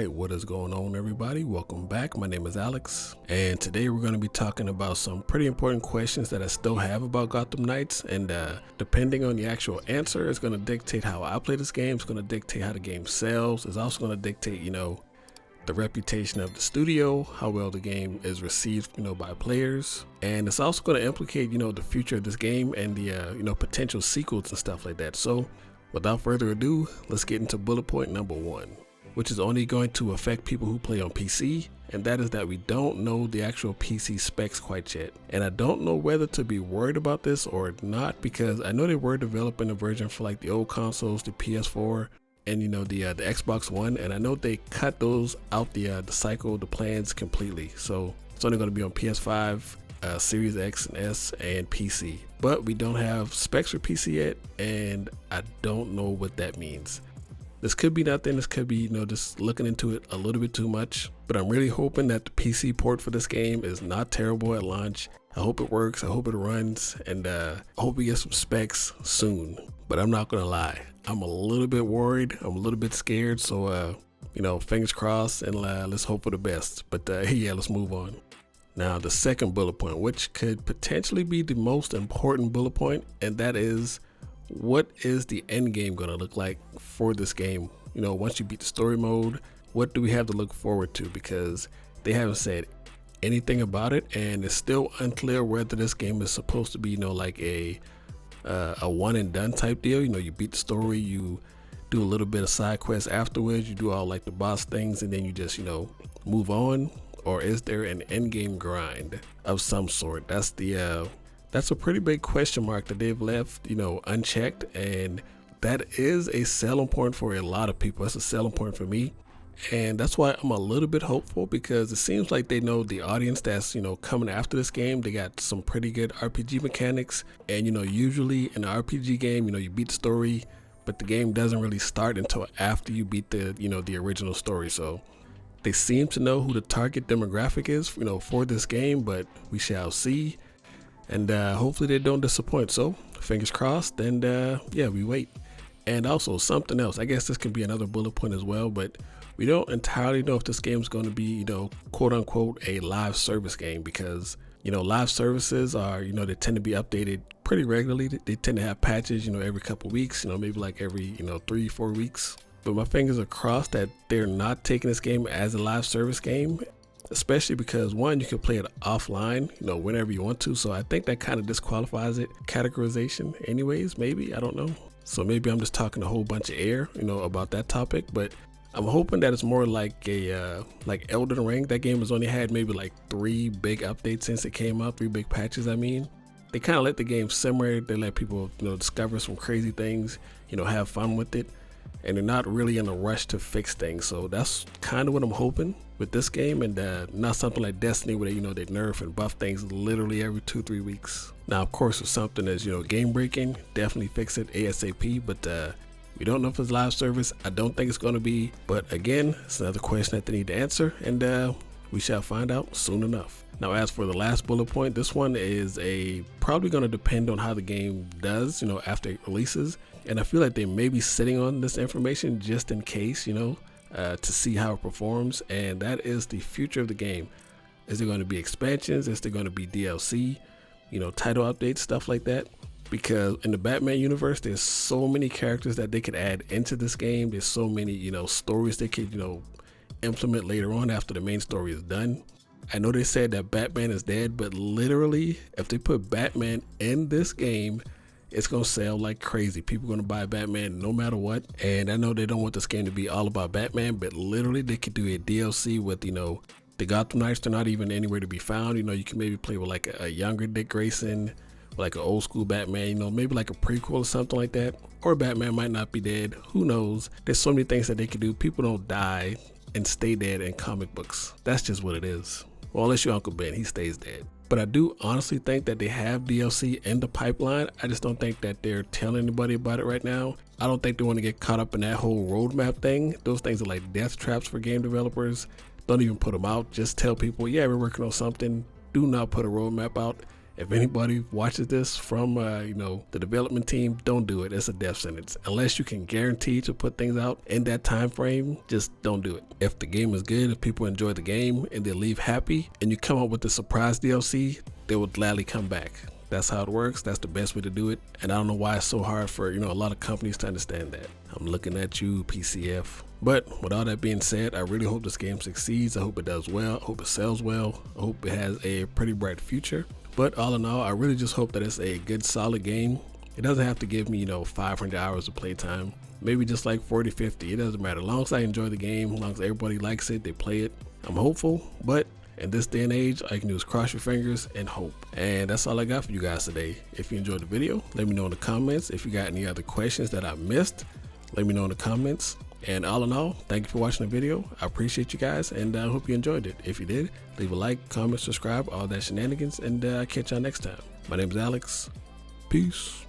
Alright, what is going on, everybody? Welcome back. My name is Alex, and today we're going to be talking about some pretty important questions that I still have about Gotham Knights, and depending on the actual answer, it's going to dictate how I play this game. It's going to dictate how the game sells. It's also going to dictate, the reputation of the studio, how well the game is received, by players, and it's also going to implicate, the future of this game and the, potential sequels and stuff like that. So, without further ado, let's get into bullet point number one, which is only going to affect people who play on PC, and that is that we don't know the actual PC specs quite yet. And I don't know whether to be worried about this or not, because I know they were developing a version for like the old consoles, the PS4, and the Xbox One, and I know they cut those out the cycle, the plans completely. So it's only going to be on PS5, Series X and S, and PC. But we don't have specs for PC yet, and I don't know what that means. This could be nothing. This could be, just looking into it a little bit too much. But I'm really hoping that the PC port for this game is not terrible at launch. I hope it works. I hope it runs. And I hope we get some specs soon. But I'm not going to lie. I'm a little bit worried. I'm a little bit scared. So, fingers crossed, and let's hope for the best. But yeah, let's move on. Now, the second bullet point, which could potentially be the most important bullet point, and that is, what is the end game going to look like for this game? Once you beat the story mode, what do we have to look forward to? Because they haven't said anything about it, and it's still unclear whether this game is supposed to be, like a one and done type deal. You beat the story, you do a little bit of side quests afterwards, you do all like the boss things, and then you just, move on. Or is there an end game grind of some sort? That's a pretty big question mark that they've left, unchecked, and that is a selling point for a lot of people. That's a selling point for me, and that's why I'm a little bit hopeful, because it seems like they know the audience that's, coming after this game. They got some pretty good RPG mechanics, and, usually in an RPG game, you beat the story, but the game doesn't really start until after you beat the, the original story. So they seem to know who the target demographic is, for this game, but we shall see. And hopefully they don't disappoint. So fingers crossed, and yeah, we wait. And also something else, I guess this could be another bullet point as well, but we don't entirely know if this game is going to be, quote unquote, a live service game, because, live services are, they tend to be updated pretty regularly. They tend to have patches, every couple weeks, maybe like every, 3-4 weeks. But my fingers are crossed that they're not taking this game as a live service game, especially because, one, you can play it offline, whenever you want to. So I think that kind of disqualifies it. Categorization anyways, maybe, I don't know. So maybe I'm just talking a whole bunch of air, about that topic, but I'm hoping that it's more like like Elden Ring. That game has only had maybe like 3 big updates since it came out, 3 big patches. I mean, they kind of let the game simmer. They let people, discover some crazy things, have fun with it. And they're not really in a rush to fix things. So that's kind of what I'm hoping with this game, and not something like Destiny where they nerf and buff things literally every 2-3 weeks. Now, of course, if something is, game breaking, definitely fix it ASAP, but we don't know if it's live service. I don't think it's going to be, but again, it's another question that they need to answer, and we shall find out soon enough. Now, as for the last bullet point, this one is probably going to depend on how the game does, after it releases. And I feel like they may be sitting on this information just in case, to see how it performs. And that is the future of the game. Is there going to be expansions? Is there going to be DLC, title updates, stuff like that? Because in the Batman universe, there's so many characters that they could add into this game. There's so many, stories they could, implement later on after the main story is done. I know they said that Batman is dead, but literally, if they put Batman in this game, it's going to sell like crazy. People are going to buy Batman no matter what. And I know they don't want this game to be all about Batman, but literally they could do a DLC with, the Gotham Knights. They're not even anywhere to be found. You can maybe play with like a younger Dick Grayson, like an old school Batman, maybe like a prequel or something like that. Or Batman might not be dead. Who knows? There's so many things that they could do. People don't die and stay dead in comic books. That's just what it is. Well, unless you're Uncle Ben, he stays dead. But I do honestly think that they have DLC in the pipeline. I just don't think that they're telling anybody about it right now. I don't think they want to get caught up in that whole roadmap thing. Those things are like death traps for game developers. Don't even put them out. Just tell people, yeah, we're working on something. Do not put a roadmap out. If anybody watches this from, the development team, don't do it. It's a death sentence. Unless you can guarantee to put things out in that time frame, just don't do it. If the game is good, if people enjoy the game and they leave happy, and you come up with the surprise DLC, they will gladly come back. That's how it works. That's the best way to do it. And I don't know why it's so hard for, a lot of companies to understand that. I'm looking at you, PCF. But with all that being said, I really hope this game succeeds. I hope it does well. I hope it sells well. I hope it has a pretty bright future. But all in all, I really just hope that it's a good, solid game. It doesn't have to give me, 500 hours of playtime. Maybe just like 40, 50. It doesn't matter. As long as I enjoy the game, as long as everybody likes it, they play it, I'm hopeful. But in this day and age, all you can do is cross your fingers and hope. And that's all I got for you guys today. If you enjoyed the video, let me know in the comments. If you got any other questions that I missed, let me know in the comments. And all in all, thank you for watching the video. I appreciate you guys, and I hope you enjoyed it. If you did, leave a like, comment, subscribe, all that shenanigans, and I'll catch y'all next time. My name is Alex. Peace.